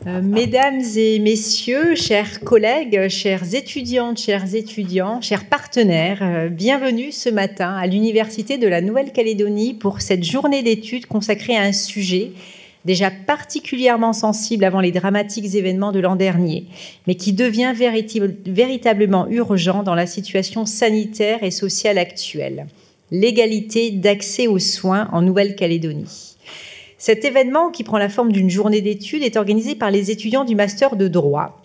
Mesdames et messieurs, chers collègues, chères étudiantes, chers étudiants, chers partenaires, bienvenue ce matin à l'Université de la Nouvelle-Calédonie pour cette journée d'études consacrée à un sujet déjà particulièrement sensible avant les dramatiques événements de l'an dernier, mais qui devient véritablement urgent dans la situation sanitaire et sociale actuelle: l'égalité d'accès aux soins en Nouvelle-Calédonie. Cet événement, qui prend la forme d'une journée d'études, est organisé par les étudiants du Master de droit,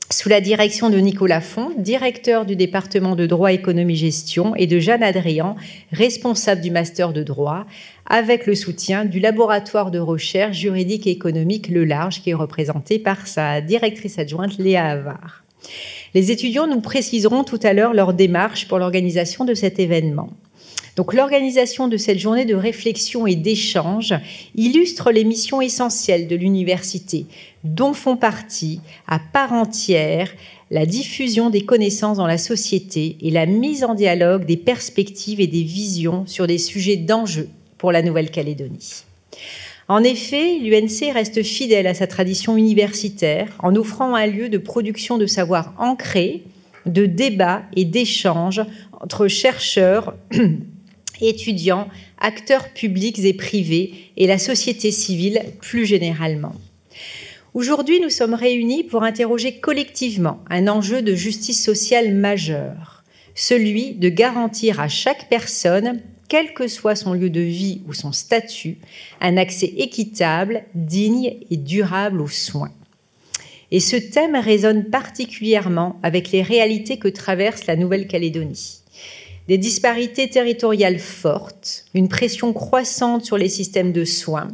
sous la direction de Nicolas Font, directeur du département de droit, économie, gestion, et de Jeanne Adrian, responsable du Master de droit, avec le soutien du laboratoire de recherche juridique et économique Le Large, qui est représenté par sa directrice adjointe Léa Havard. Les étudiants nous préciseront tout à l'heure leur démarche pour l'organisation de cet événement. Donc, l'organisation de cette journée de réflexion et d'échange illustre les missions essentielles de l'université, dont font partie, à part entière, la diffusion des connaissances dans la société et la mise en dialogue des perspectives et des visions sur des sujets d'enjeu pour la Nouvelle-Calédonie. En effet, l'UNC reste fidèle à sa tradition universitaire en offrant un lieu de production de savoir ancré, de débat et d'échange entre chercheurs, étudiants, acteurs publics et privés et la société civile plus généralement. Aujourd'hui, nous sommes réunis pour interroger collectivement un enjeu de justice sociale majeur, celui de garantir à chaque personne, quel que soit son lieu de vie ou son statut, un accès équitable, digne et durable aux soins. Et ce thème résonne particulièrement avec les réalités que traverse la Nouvelle-Calédonie. Des disparités territoriales fortes, une pression croissante sur les systèmes de soins,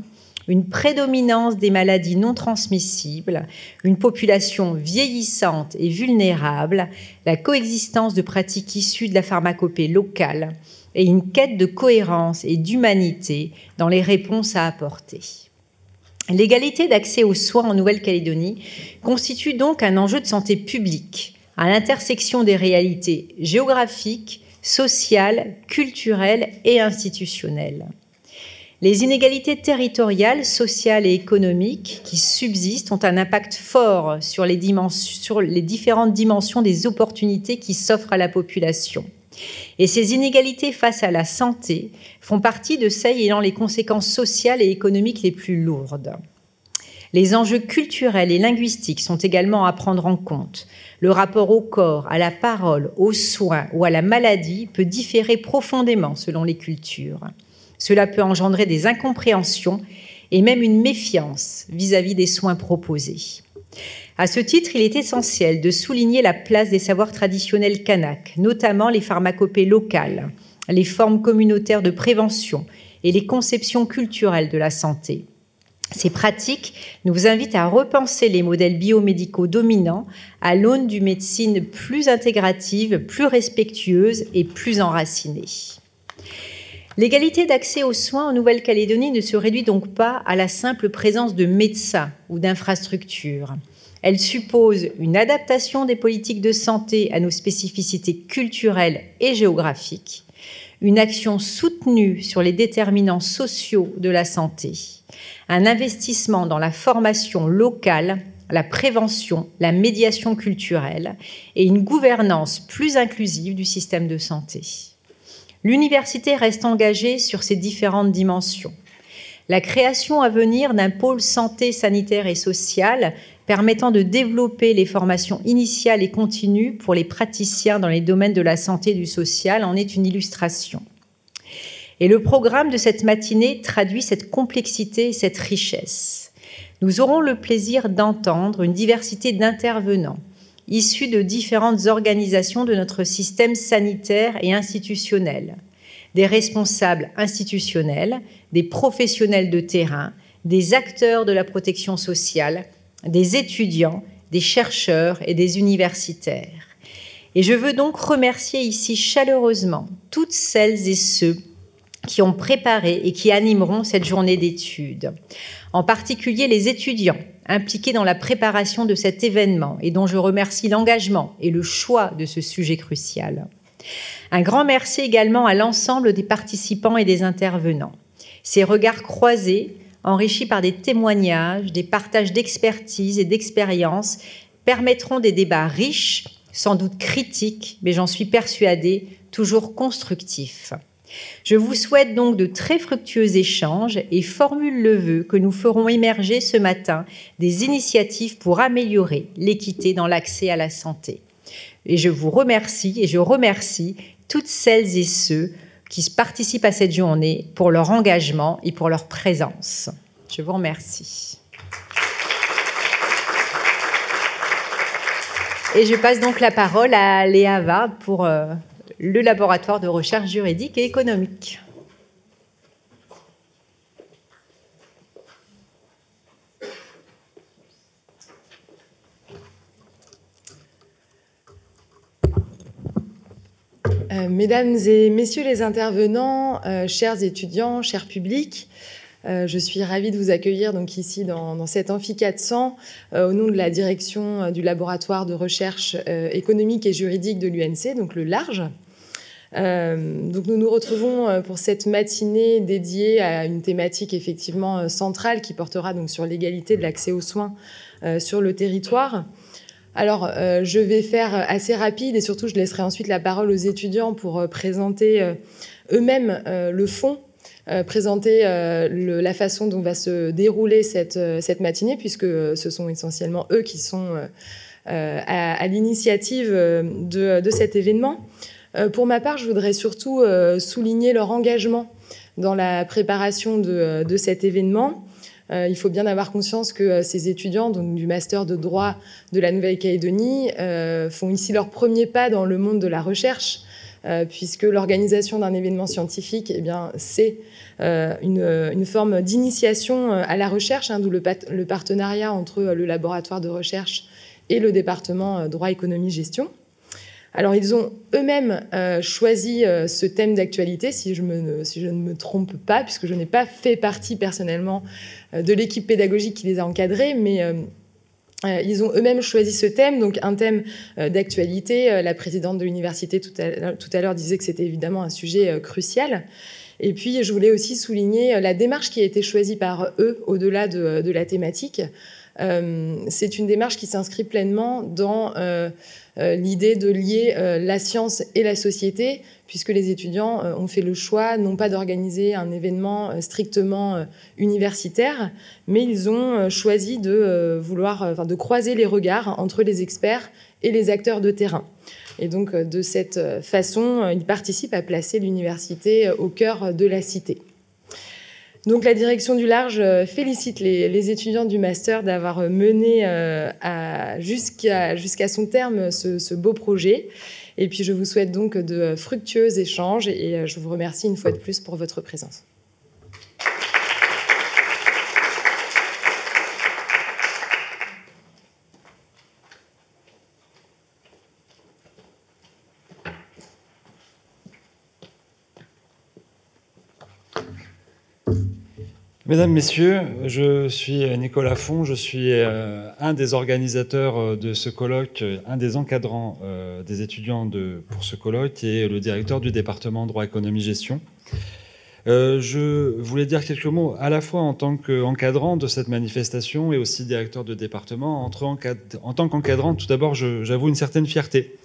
une prédominance des maladies non transmissibles, une population vieillissante et vulnérable, la coexistence de pratiques issues de la pharmacopée locale et une quête de cohérence et d'humanité dans les réponses à apporter. L'égalité d'accès aux soins en Nouvelle-Calédonie constitue donc un enjeu de santé publique à l'intersection des réalités géographiques, sociales, culturelles et institutionnelles. Les inégalités territoriales, sociales et économiques qui subsistent ont un impact fort sur les différentes dimensions des opportunités qui s'offrent à la population. Et ces inégalités face à la santé font partie de celles ayant les conséquences sociales et économiques les plus lourdes. Les enjeux culturels et linguistiques sont également à prendre en compte. Le rapport au corps, à la parole, aux soins ou à la maladie peut différer profondément selon les cultures. Cela peut engendrer des incompréhensions et même une méfiance vis-à-vis des soins proposés. À ce titre, il est essentiel de souligner la place des savoirs traditionnels kanaks, notamment les pharmacopées locales, les formes communautaires de prévention et les conceptions culturelles de la santé. Ces pratiques nous invitent à repenser les modèles biomédicaux dominants à l'aune d'une médecine plus intégrative, plus respectueuse et plus enracinée. L'égalité d'accès aux soins en Nouvelle-Calédonie ne se réduit donc pas à la simple présence de médecins ou d'infrastructures. Elle suppose une adaptation des politiques de santé à nos spécificités culturelles et géographiques, une action soutenue sur les déterminants sociaux de la santé, un investissement dans la formation locale, la prévention, la médiation culturelle et une gouvernance plus inclusive du système de santé. L'université reste engagée sur ces différentes dimensions. La création à venir d'un pôle santé, sanitaire et sociale permettant de développer les formations initiales et continues pour les praticiens dans les domaines de la santé et du social en est une illustration. Et le programme de cette matinée traduit cette complexité et cette richesse. Nous aurons le plaisir d'entendre une diversité d'intervenants issus de différentes organisations de notre système sanitaire et institutionnel, des responsables institutionnels, des professionnels de terrain, des acteurs de la protection sociale, des étudiants, des chercheurs et des universitaires. Et je veux donc remercier ici chaleureusement toutes celles et ceux qui ont préparé et qui animeront cette journée d'études, en particulier les étudiants impliqués dans la préparation de cet événement et dont je remercie l'engagement et le choix de ce sujet crucial. Un grand merci également à l'ensemble des participants et des intervenants. Ces regards croisés, enrichis par des témoignages, des partages d'expertise et d'expérience, permettront des débats riches, sans doute critiques, mais j'en suis persuadée, toujours constructifs. Je vous souhaite donc de très fructueux échanges et formule le vœu que nous ferons émerger ce matin des initiatives pour améliorer l'équité dans l'accès à la santé. Et je vous remercie et je remercie toutes celles et ceux qui participent à cette journée pour leur engagement et pour leur présence. Je vous remercie. Et je passe donc la parole à Léa Va pour le laboratoire de recherche juridique et économique. Mesdames et messieurs les intervenants, chers étudiants, chers publics, je suis ravie de vous accueillir donc ici dans cet amphi 400 au nom de la direction du laboratoire de recherche économique et juridique de l'UNC, donc le LARJ. Donc nous nous retrouvons pour cette matinée dédiée à une thématique effectivement centrale qui portera donc sur l'égalité de l'accès aux soins sur le territoire. Alors, je vais faire assez rapide et surtout, je laisserai ensuite la parole aux étudiants pour présenter eux-mêmes le fond, présenter la façon dont va se dérouler cette matinée, puisque ce sont essentiellement eux qui sont à l'initiative de cet événement. Pour ma part, je voudrais surtout souligner leur engagement dans la préparation de cet événement. Il faut bien avoir conscience que ces étudiants donc, du master de droit de la Nouvelle-Calédonie font ici leur premier pas dans le monde de la recherche, puisque l'organisation d'un événement scientifique, eh bien, c'est une forme d'initiation à la recherche, d'où le partenariat entre le laboratoire de recherche et le département droit, économie, gestion. Alors, ils ont eux-mêmes choisi ce thème d'actualité, si je ne me trompe pas, puisque je n'ai pas fait partie personnellement de l'équipe pédagogique qui les a encadrés, mais ils ont eux-mêmes choisi ce thème, donc un thème d'actualité. La présidente de l'université tout à l'heure disait que c'était évidemment un sujet crucial. Et puis, je voulais aussi souligner la démarche qui a été choisie par eux au-delà de la thématique. C'est une démarche qui s'inscrit pleinement dans l'idée de lier la science et la société, puisque les étudiants ont fait le choix non pas d'organiser un événement strictement universitaire, mais ils ont choisi de croiser les regards entre les experts et les acteurs de terrain. Et donc, de cette façon, ils participent à placer l'université au cœur de la cité. Donc la direction du LARJ félicite les étudiants du master d'avoir mené jusqu'à son terme ce beau projet. Et puis je vous souhaite donc de fructueux échanges et je vous remercie une fois de plus pour votre présence. Mesdames, Messieurs, je suis Nicolas Font, je suis un des organisateurs de ce colloque, un des encadrants des étudiants pour ce colloque et le directeur du département droit, économie, gestion. Je voulais dire quelques mots à la fois en tant qu'encadrant de cette manifestation et aussi directeur de département. En tant qu'encadrant, tout d'abord, j'avoue une certaine fierté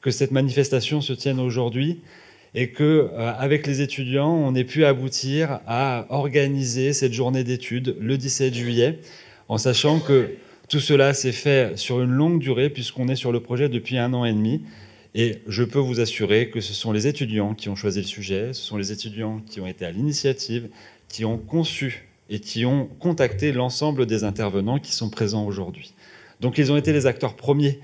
que cette manifestation se tienne aujourd'hui et qu'avec les étudiants, on ait pu aboutir à organiser cette journée d'études le 17 juillet, en sachant que tout cela s'est fait sur une longue durée, puisqu'on est sur le projet depuis 1 an et demi. Et je peux vous assurer que ce sont les étudiants qui ont choisi le sujet, ce sont les étudiants qui ont été à l'initiative, qui ont conçu et qui ont contacté l'ensemble des intervenants qui sont présents aujourd'hui. Donc ils ont été les acteurs premiers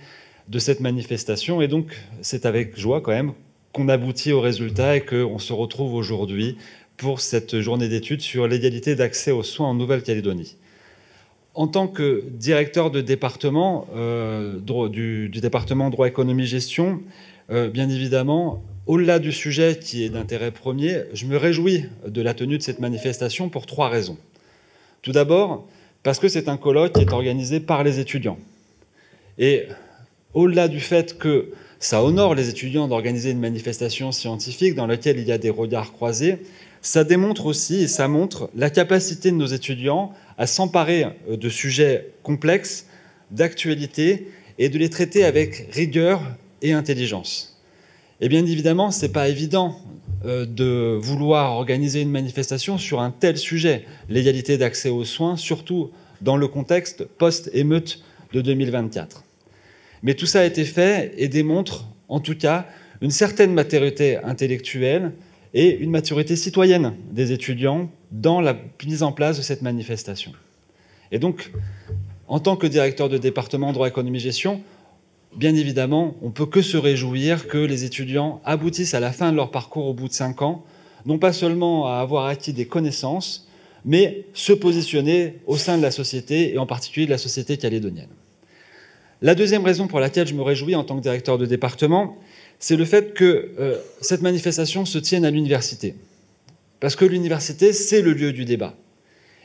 de cette manifestation, et donc c'est avec joie quand même qu'on aboutit au résultat et qu'on se retrouve aujourd'hui pour cette journée d'études sur l'égalité d'accès aux soins en Nouvelle-Calédonie. En tant que directeur de département, du département droit, économie, gestion, bien évidemment, au-delà du sujet qui est d'intérêt premier, je me réjouis de la tenue de cette manifestation pour 3 raisons. Tout d'abord, parce que c'est un colloque qui est organisé par les étudiants. Et au-delà du fait que ça honore les étudiants d'organiser une manifestation scientifique dans laquelle il y a des regards croisés. Ça démontre aussi, et ça montre la capacité de nos étudiants à s'emparer de sujets complexes, d'actualité, et de les traiter avec rigueur et intelligence. Et bien évidemment, ce n'est pas évident de vouloir organiser une manifestation sur un tel sujet, l'égalité d'accès aux soins, surtout dans le contexte post-émeute de 2024. Mais tout ça a été fait et démontre, en tout cas, une certaine maturité intellectuelle et une maturité citoyenne des étudiants dans la mise en place de cette manifestation. Et donc, en tant que directeur de département droit, économie, gestion, bien évidemment, on ne peut que se réjouir que les étudiants aboutissent à la fin de leur parcours au bout de 5 ans, non pas seulement à avoir acquis des connaissances, mais se positionner au sein de la société, et en particulier de la société calédonienne. La deuxième raison pour laquelle je me réjouis en tant que directeur de département, c'est le fait que cette manifestation se tienne à l'université. Parce que l'université, c'est le lieu du débat.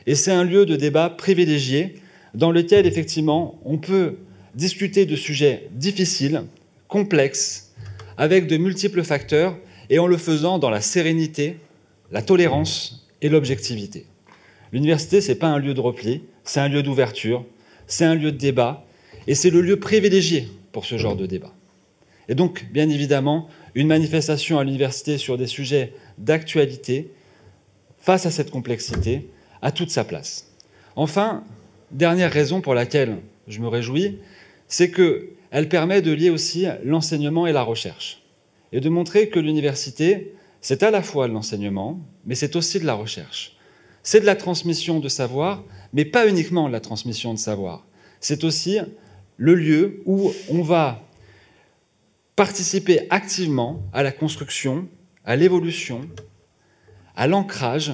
Et c'est un lieu de débat privilégié dans lequel, effectivement, on peut discuter de sujets difficiles, complexes, avec de multiples facteurs, et en le faisant dans la sérénité, la tolérance et l'objectivité. L'université, ce n'est pas un lieu de repli, c'est un lieu d'ouverture, c'est un lieu de débat, et c'est le lieu privilégié pour ce genre de débat. Et donc, bien évidemment, une manifestation à l'université sur des sujets d'actualité, face à cette complexité, a toute sa place. Enfin, dernière raison pour laquelle je me réjouis, c'est qu'elle permet de lier aussi l'enseignement et la recherche, et de montrer que l'université, c'est à la fois de l'enseignement, mais c'est aussi de la recherche. C'est de la transmission de savoir, mais pas uniquement de la transmission de savoir. C'est aussi le lieu où on va participer activement à la construction, à l'évolution, à l'ancrage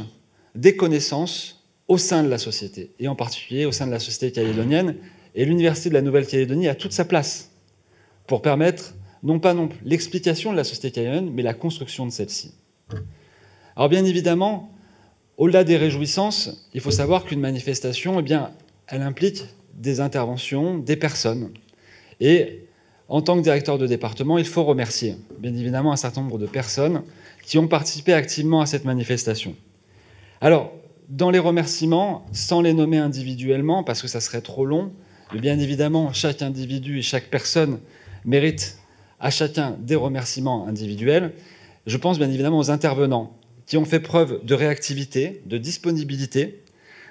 des connaissances au sein de la société, et en particulier au sein de la société calédonienne. Et l'Université de la Nouvelle-Calédonie a toute sa place pour permettre non pas l'explication de la société calédonienne, mais la construction de celle-ci. Alors bien évidemment, au-delà des réjouissances, il faut savoir qu'une manifestation, eh bien, elle implique des interventions, des personnes. Et en tant que directeur de département, il faut remercier, bien évidemment, un certain nombre de personnes qui ont participé activement à cette manifestation. Alors, dans les remerciements, sans les nommer individuellement, parce que ça serait trop long, mais bien évidemment, chaque individu et chaque personne mérite à chacun des remerciements individuels. Je pense bien évidemment aux intervenants qui ont fait preuve de réactivité, de disponibilité,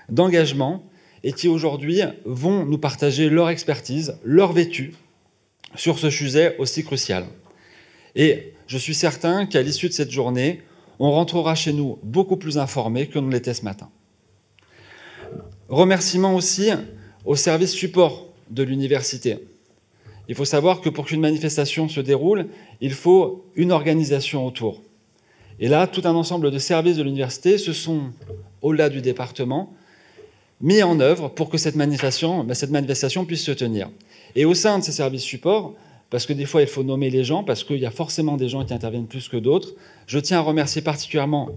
d'engagement, et qui aujourd'hui vont nous partager leur expertise, leur vécu sur ce sujet aussi crucial. Et je suis certain qu'à l'issue de cette journée, on rentrera chez nous beaucoup plus informés que nous l'était ce matin. Remerciements aussi au service support de l'université. Il faut savoir que pour qu'une manifestation se déroule, il faut une organisation autour. Et là, tout un ensemble de services de l'université se sont, au-delà du département, mis en œuvre pour que cette manifestation puisse se tenir. Et au sein de ces services supports, parce que des fois il faut nommer les gens, parce qu'il y a forcément des gens qui interviennent plus que d'autres, je tiens à remercier particulièrement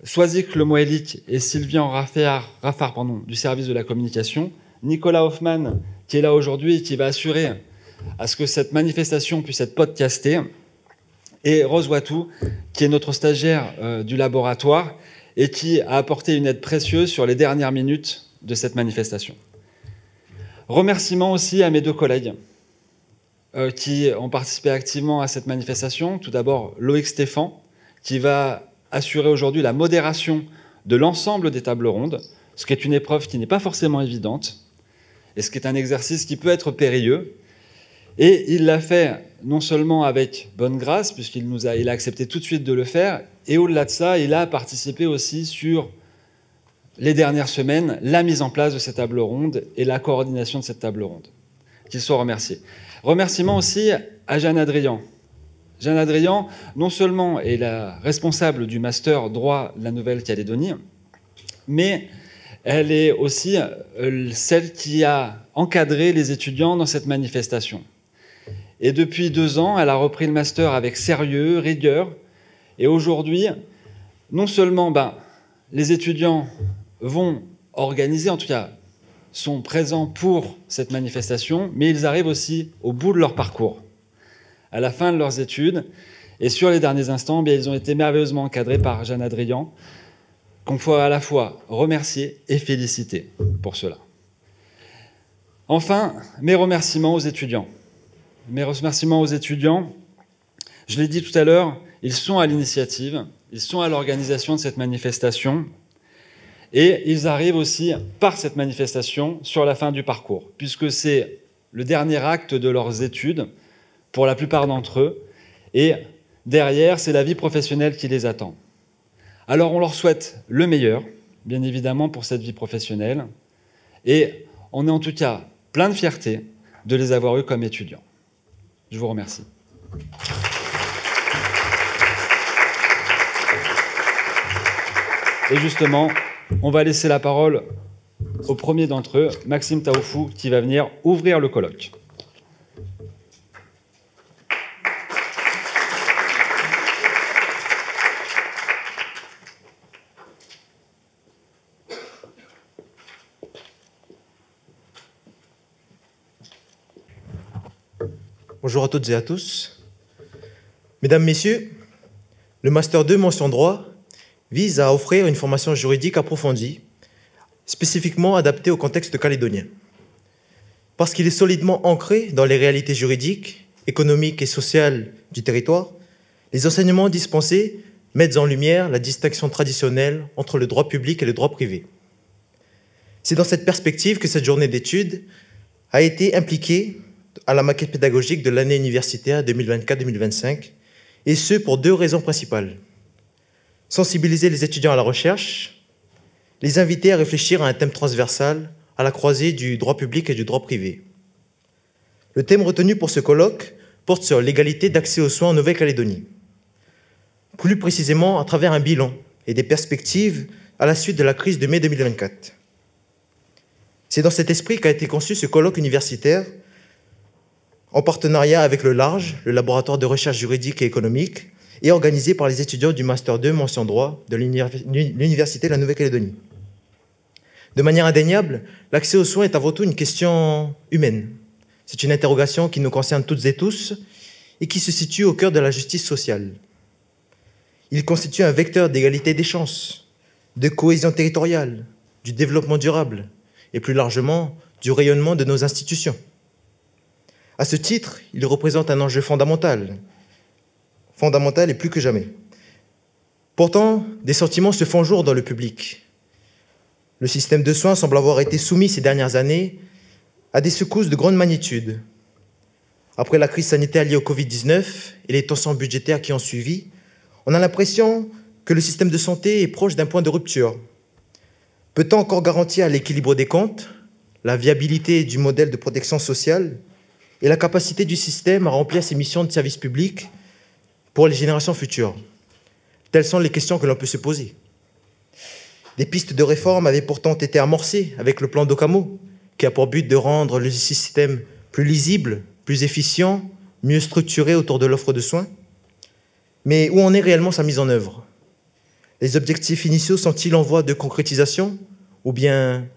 Soazic Lemoelik et Sylvian Raffard du service de la communication, Nicolas Hoffman, qui est là aujourd'hui et qui va assurer à ce que cette manifestation puisse être podcastée, et Rose Watou, qui est notre stagiaire du laboratoire et qui a apporté une aide précieuse sur les dernières minutes de cette manifestation. Remerciements aussi à mes deux collègues qui ont participé activement à cette manifestation. Tout d'abord, Loïc Stéphan, qui va assurer aujourd'hui la modération de l'ensemble des tables rondes, ce qui est une épreuve qui n'est pas forcément évidente, et ce qui est un exercice qui peut être périlleux. Et il l'a fait non seulement avec bonne grâce, puisqu'il a accepté tout de suite de le faire, et au-delà de ça, il a participé aussi sur les dernières semaines, la mise en place de cette table ronde et la coordination de cette table ronde. Qu'il soit remercié. Remerciements aussi à Jeanne Adrian. Jeanne Adrian, non seulement est la responsable du master droit de la Nouvelle-Calédonie, mais elle est aussi celle qui a encadré les étudiants dans cette manifestation. Et depuis 2 ans, elle a repris le master avec sérieux, rigueur. Et aujourd'hui, non seulement les étudiants vont organiser, en tout cas sont présents pour cette manifestation, mais ils arrivent aussi au bout de leur parcours. à la fin de leurs études. Et sur les derniers instants, ils ont été merveilleusement encadrés par Jeanne Adrian, qu'on faut à la fois remercier et féliciter pour cela. Enfin, mes remerciements aux étudiants. Mes remerciements aux étudiants, je l'ai dit tout à l'heure, ils sont à l'initiative, ils sont à l'organisation de cette manifestation et ils arrivent aussi par cette manifestation sur la fin du parcours, puisque c'est le dernier acte de leurs études pour la plupart d'entre eux et derrière, c'est la vie professionnelle qui les attend. Alors on leur souhaite le meilleur, bien évidemment, pour cette vie professionnelle et on est en tout cas plein de fierté de les avoir eus comme étudiants. Je vous remercie. Et justement, on va laisser la parole au premier d'entre eux, Maxime Taoufou, qui va venir ouvrir le colloque. Bonjour à toutes et à tous. Mesdames, Messieurs, le Master 2 mention droit vise à offrir une formation juridique approfondie, spécifiquement adaptée au contexte calédonien. Parce qu'il est solidement ancré dans les réalités juridiques, économiques et sociales du territoire, les enseignements dispensés mettent en lumière la distinction traditionnelle entre le droit public et le droit privé. C'est dans cette perspective que cette journée d'études a été impliquée à la maquette pédagogique de l'année universitaire 2024-2025, et ce pour deux raisons principales. Sensibiliser les étudiants à la recherche, les inviter à réfléchir à un thème transversal à la croisée du droit public et du droit privé. Le thème retenu pour ce colloque porte sur l'égalité d'accès aux soins en Nouvelle-Calédonie. Plus précisément, à travers un bilan et des perspectives à la suite de la crise de mai 2024. C'est dans cet esprit qu'a été conçu ce colloque universitaire en partenariat avec le LARGE, le laboratoire de recherche juridique et économique, et organisé par les étudiants du Master 2 mention droit de l'Université de la Nouvelle-Calédonie. De manière indéniable, l'accès aux soins est avant tout une question humaine. C'est une interrogation qui nous concerne toutes et tous et qui se situe au cœur de la justice sociale. Il constitue un vecteur d'égalité des chances, de cohésion territoriale, du développement durable et plus largement du rayonnement de nos institutions. À ce titre, il représente un enjeu fondamental et plus que jamais. Pourtant, des sentiments se font jour dans le public. Le système de soins semble avoir été soumis ces dernières années à des secousses de grande magnitude. Après la crise sanitaire liée au Covid-19 et les tensions budgétaires qui ont suivi, on a l'impression que le système de santé est proche d'un point de rupture. Peut-on encore garantir l'équilibre des comptes, la viabilité du modèle de protection sociale et la capacité du système à remplir ses missions de service public pour les générations futures? Telles sont les questions que l'on peut se poser. Des pistes de réforme avaient pourtant été amorcées avec le plan d'Ocamo, qui a pour but de rendre le système plus lisible, plus efficient, mieux structuré autour de l'offre de soins. Mais où en est réellement sa mise en œuvre? Les objectifs initiaux sont-ils en voie de concrétisation? Ou bien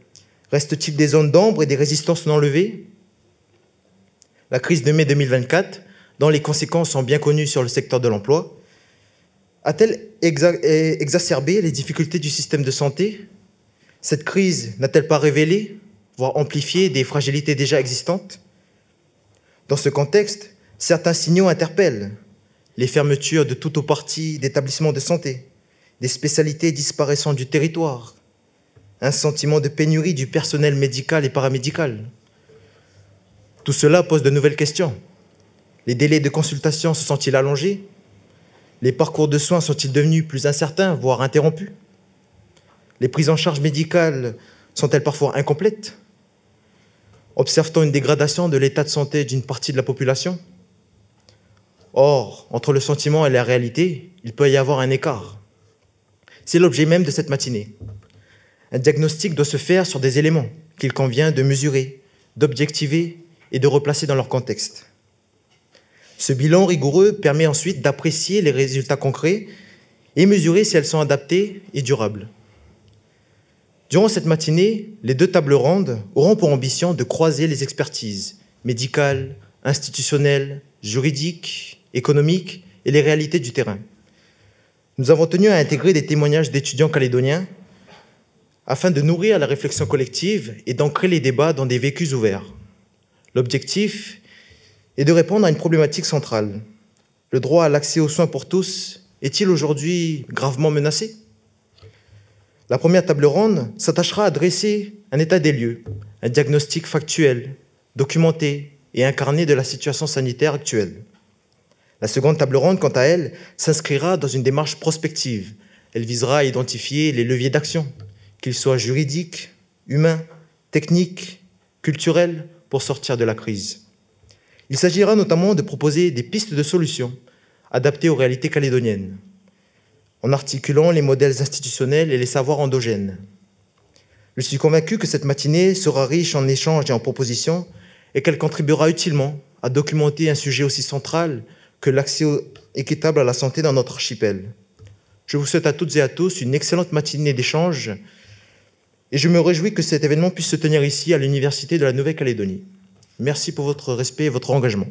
reste-t-il des zones d'ombre et des résistances non levées? La crise de mai 2024, dont les conséquences sont bien connues sur le secteur de l'emploi, a-t-elle exacerbé les difficultés du système de santé? Cette crise n'a-t-elle pas révélé, voire amplifié, des fragilités déjà existantes? Dans ce contexte, certains signaux interpellent. Les fermetures de tout ou partie d'établissements de santé, des spécialités disparaissant du territoire, un sentiment de pénurie du personnel médical et paramédical. Tout cela pose de nouvelles questions. Les délais de consultation se sont-ils allongés? Les parcours de soins sont-ils devenus plus incertains, voire interrompus? Les prises en charge médicales sont-elles parfois incomplètes? Observe-t-on une dégradation de l'état de santé d'une partie de la population? Or, entre le sentiment et la réalité, il peut y avoir un écart. C'est l'objet même de cette matinée. Un diagnostic doit se faire sur des éléments qu'il convient de mesurer, d'objectiver et de replacer dans leur contexte. Ce bilan rigoureux permet ensuite d'apprécier les résultats concrets et mesurer si elles sont adaptées et durables. Durant cette matinée, les deux tables rondes auront pour ambition de croiser les expertises médicales, institutionnelles, juridiques, économiques et les réalités du terrain. Nous avons tenu à intégrer des témoignages d'étudiants calédoniens afin de nourrir la réflexion collective et d'ancrer les débats dans des vécus ouverts. L'objectif est de répondre à une problématique centrale. Le droit à l'accès aux soins pour tous est-il aujourd'hui gravement menacé ? La première table ronde s'attachera à dresser un état des lieux, un diagnostic factuel, documenté et incarné de la situation sanitaire actuelle. La seconde table ronde, quant à elle, s'inscrira dans une démarche prospective. Elle visera à identifier les leviers d'action, qu'ils soient juridiques, humains, techniques, culturels, pour sortir de la crise. Il s'agira notamment de proposer des pistes de solutions adaptées aux réalités calédoniennes, en articulant les modèles institutionnels et les savoirs endogènes. Je suis convaincu que cette matinée sera riche en échanges et en propositions et qu'elle contribuera utilement à documenter un sujet aussi central que l'accès équitable à la santé dans notre archipel. Je vous souhaite à toutes et à tous une excellente matinée d'échanges et je me réjouis que cet événement puisse se tenir ici à l'Université de la Nouvelle-Calédonie. Merci pour votre respect et votre engagement.